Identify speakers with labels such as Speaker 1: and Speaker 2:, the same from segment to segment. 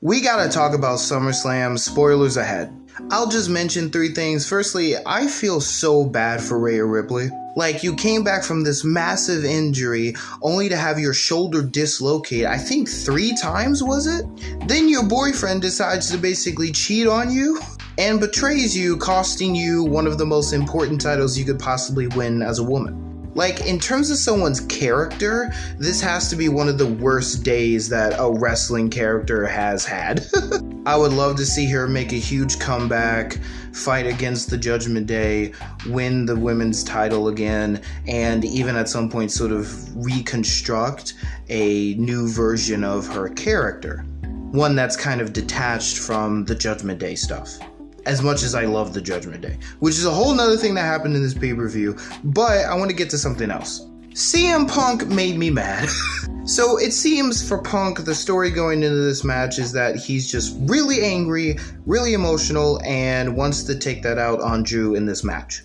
Speaker 1: We gotta talk about SummerSlam, spoilers ahead. I'll just mention three things. Firstly, I feel so bad for Rhea Ripley. Like, you came back from this massive injury only to have your shoulder dislocate, I think 3 times, was it? Then your boyfriend decides to basically cheat on you and betrays you, costing you one of the most important titles you could possibly win as a woman. Like, in terms of someone's character, this has to be one of the worst days that a wrestling character has had. I would love to see her make a huge comeback, fight against the Judgment Day, win the women's title again, and even at some point sort of reconstruct a new version of her character. One that's kind of detached from the Judgment Day stuff. As much as I love the Judgment Day, which is a whole nother thing that happened in this pay-per-view, but I want to get to something else. CM Punk made me mad. So it seems for Punk, the story going into this match is that he's just really angry, really emotional, and wants to take that out on Drew in this match.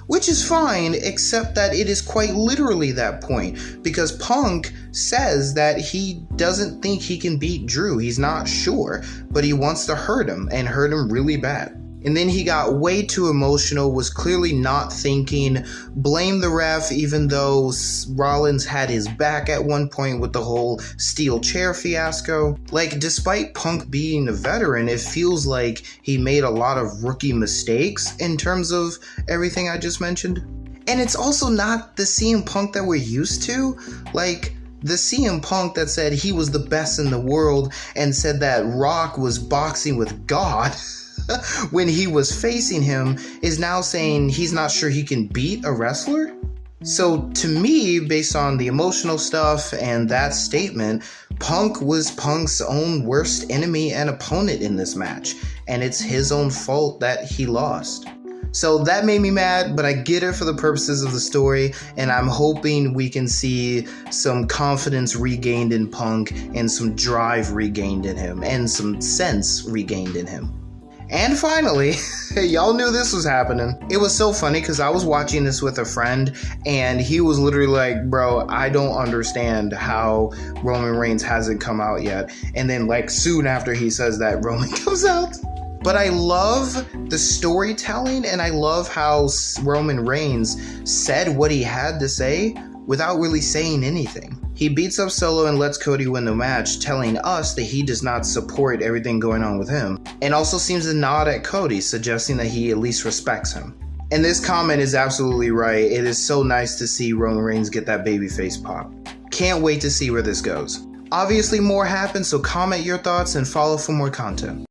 Speaker 1: Which is fine, except that it is quite literally that point, because Punk says that he doesn't think he can beat Drew. He's not sure, but he wants to hurt him, and hurt him really bad. And then he got way too emotional, was clearly not thinking, blamed the ref, even though Rollins had his back at one point with the whole steel chair fiasco. Like, despite Punk being a veteran, it feels like he made a lot of rookie mistakes in terms of everything I just mentioned. And it's also not the CM Punk that we're used to. Like, the CM Punk that said he was the best in the world and said that Rock was boxing with God when he was facing him is now saying he's not sure he can beat a wrestler? So to me, based on the emotional stuff and that statement, Punk was Punk's own worst enemy and opponent in this match, and it's his own fault that he lost. So that made me mad, but I get it for the purposes of the story, and I'm hoping we can see some confidence regained in Punk and some drive regained in him and some sense regained in him. And finally, y'all knew this was happening. It was so funny because I was watching this with a friend and he was literally like, bro, I don't understand how Roman Reigns hasn't come out yet. And then like soon after he says that, Roman comes out. But I love the storytelling and I love how Roman Reigns said what he had to say without really saying anything. He beats up Solo and lets Cody win the match, telling us that he does not support everything going on with him, and also seems to nod at Cody, suggesting that he at least respects him. And this comment is absolutely right. It is so nice to see Roman Reigns get that babyface pop. Can't wait to see where this goes. Obviously more happens, so comment your thoughts and follow for more content.